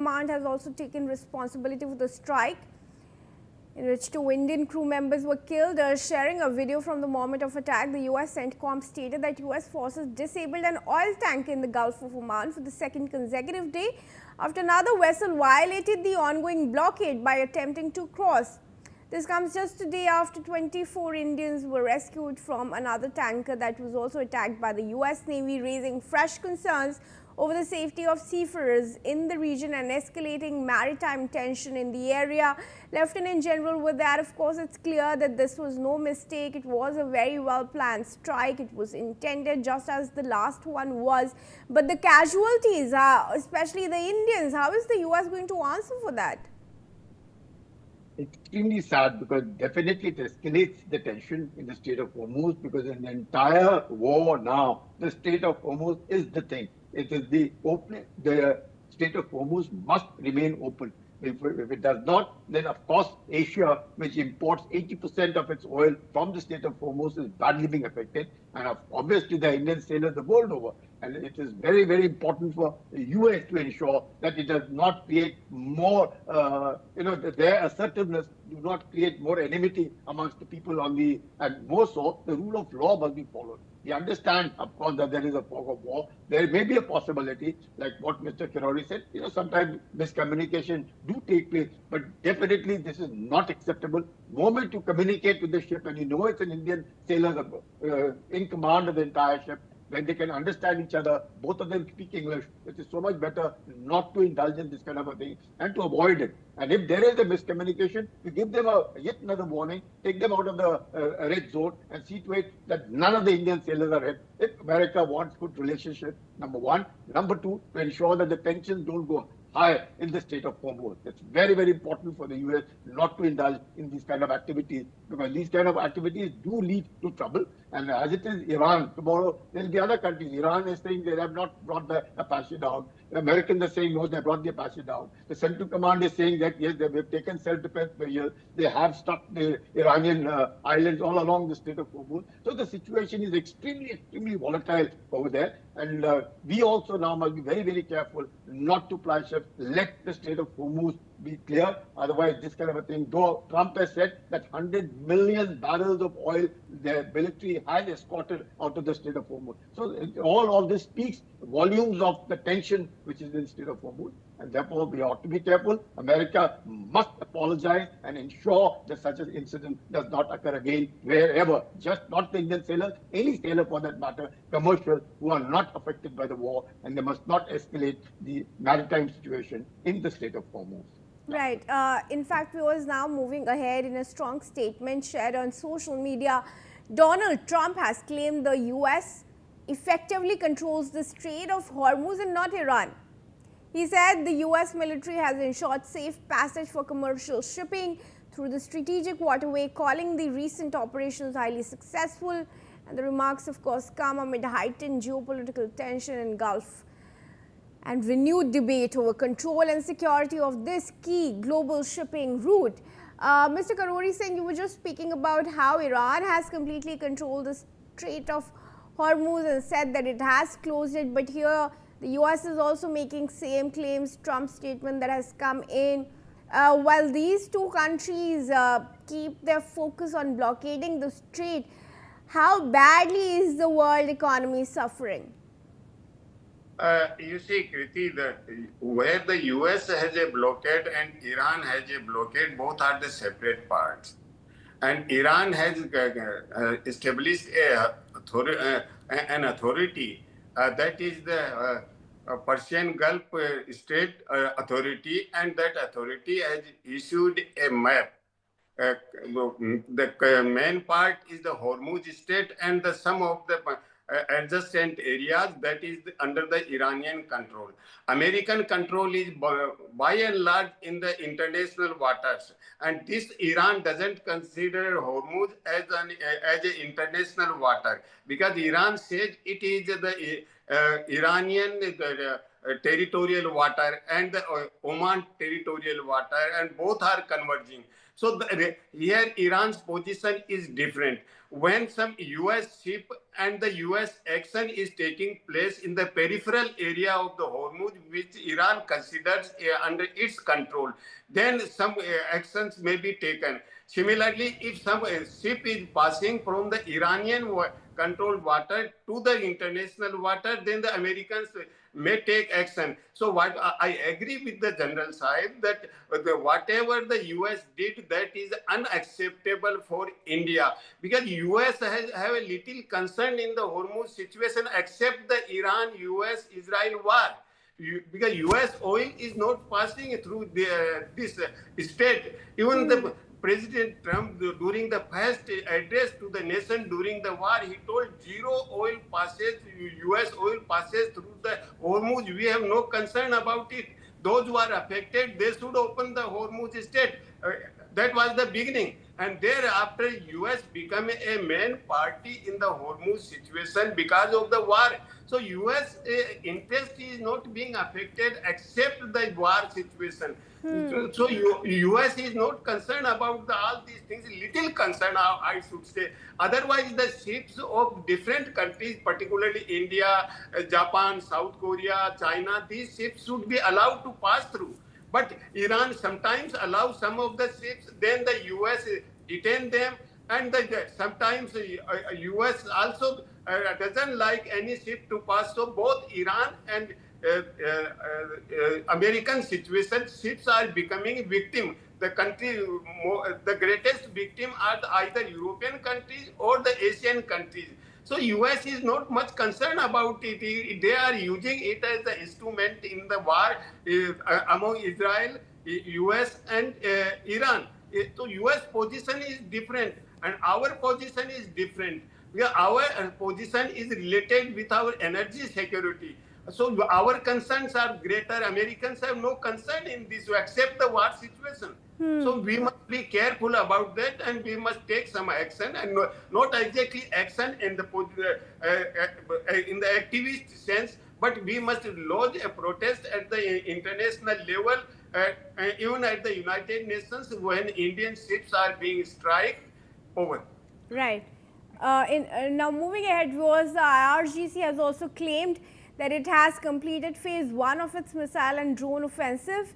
Command has also taken responsibility for the strike, in which two Indian crew members were killed. Sharing a video from the moment of attack, the US CENTCOM stated that US forces disabled an oil tanker in the Gulf of Oman for the second consecutive day after another vessel violated the ongoing blockade by attempting to cross. This comes just a day after 24 Indians were rescued from another tanker that was also attacked by the US Navy, raising fresh concerns over the safety of seafarers in the region and escalating maritime tension in the area. Lieutenant General, with that, of course, it's clear that this was no mistake. It was a very well planned strike. It was intended just as the last one was. But the casualties, especially the Indians, how is the US going to answer for that? Extremely sad, because definitely it escalates the tension in the Strait of Hormuz, because in the entire war now, the Strait of Hormuz is the thing. It is the opening. The Strait of Hormuz must remain open. If it does not, then of course Asia, which imports 80% of its oil from the Strait of Hormuz, is badly being affected. And obviously the Indian sailors the world over. And it is very, very important for the US to ensure that it does not create more, their assertiveness do not create more enmity amongst the people on the, and more so, the rule of law must be followed. We understand, of course, that there is a fog of war. There may be a possibility, like what Mr. Kirori said, sometimes miscommunication do take place, but definitely this is not acceptable. Moment you communicate with the ship and you know it's an Indian sailor in command of the entire ship, when they can understand each other, both of them speak English, it is so much better not to indulge in this kind of a thing and to avoid it. And if there is a miscommunication, you give them yet another warning, take them out of the red zone and see to it that none of the Indian sailors are hit. If America wants good relationship, number one. Number two, to ensure that the tensions don't go high in the Strait of Hormuz. It's very, very important for the US not to indulge in these kind of activities, because these kind of activities do lead to trouble. And as it is Iran, tomorrow there will be other countries. Iran is saying they have not brought the Apache down. The Americans are saying no, they brought the Apache down. The Central Command is saying that yes, they've taken self-defense measures. They have struck the Iranian islands all along the Strait of Hormuz. So the situation is extremely, extremely volatile over there. And we also now must be very, very careful not to ply ships. Let the Strait of Hormuz be clear. Otherwise, this kind of a thing, though Trump has said that 100 million barrels of oil the military has escorted out of the Strait of Hormuz. So all of this speaks volumes of the tension which is in the Strait of Hormuz. And therefore, we ought to be careful. America must apologize and ensure that such an incident does not occur again wherever. Just not the Indian sailors, any sailor for that matter, commercial, who are not affected by the war, and they must not escalate the maritime situation in the Strait of Hormuz. Right. In fact, we was now moving ahead in a strong statement shared on social media. Donald Trump has claimed the US effectively controls the Strait of Hormuz and not Iran. He said the US military has ensured safe passage for commercial shipping through the strategic waterway, calling the recent operations highly successful. And the remarks, of course, come amid heightened geopolitical tension in Gulf and renewed debate over control and security of this key global shipping route. Mr. Karori Singh, you were just speaking about how Iran has completely controlled the Strait of Hormuz and said that it has closed it, but here the US is also making same claims. Trump's statement that has come in. While these two countries keep their focus on blockading the strait, how badly is the world economy suffering? You see, Kriti, where the US has a blockade and Iran has a blockade, both are the separate parts. And Iran has established an authority that is the Persian Gulf State Authority, and that authority has issued a map. The main part is the Hormuz Strait and the some of the adjacent areas that is under the Iranian control. American control is by and large in the international waters, and this Iran doesn't consider Hormuz as an international water, because Iran says it is the Iranian territorial water and the Oman territorial water, and both are converging. So here Iran's position is different. When some US ship and the US action is taking place in the peripheral area of the Hormuz, which Iran considers under its control, then some actions may be taken. Similarly, if some ship is passing from the Iranian controlled water to the international water, then the Americans may take action. So what I agree with the General Sahib that whatever the US did, that is unacceptable for India, because US have a little concern in the Hormuz situation except the Iran-US-Israel war. Because US oil is not passing through this state. Even the President Trump, during the first address to the nation during the war, he told zero oil passes, US oil passes through the Hormuz. We have no concern about it. Those who are affected, they should open the Hormuz Strait. That was the beginning. And thereafter, US became a main party in the Hormuz situation because of the war. So US interest is not being affected except the war situation. So US is not concerned about all these things, little concerned, I should say. Otherwise, the ships of different countries, particularly India, Japan, South Korea, China, these ships should be allowed to pass through. But Iran sometimes allows some of the ships, then the US detain them, and sometimes US also doesn't like any ship to pass. So both Iran and American situation, ships are becoming victim. The country, the greatest victim are either European countries or the Asian countries. So US is not much concerned about it. They are using it as an instrument in the war among Israel, US and Iran. So US position is different and our position is different. Our position is related with our energy security. So our concerns are greater. Americans have no concern in this except the war situation. So we must be careful about that, and we must take some action, and not exactly action in the activist sense, but we must lodge a protest at the international level, even at the United Nations when Indian ships are being struck over. Right. Now, moving ahead, viewers, the IRGC has also claimed that it has completed phase 1 of its missile and drone offensive.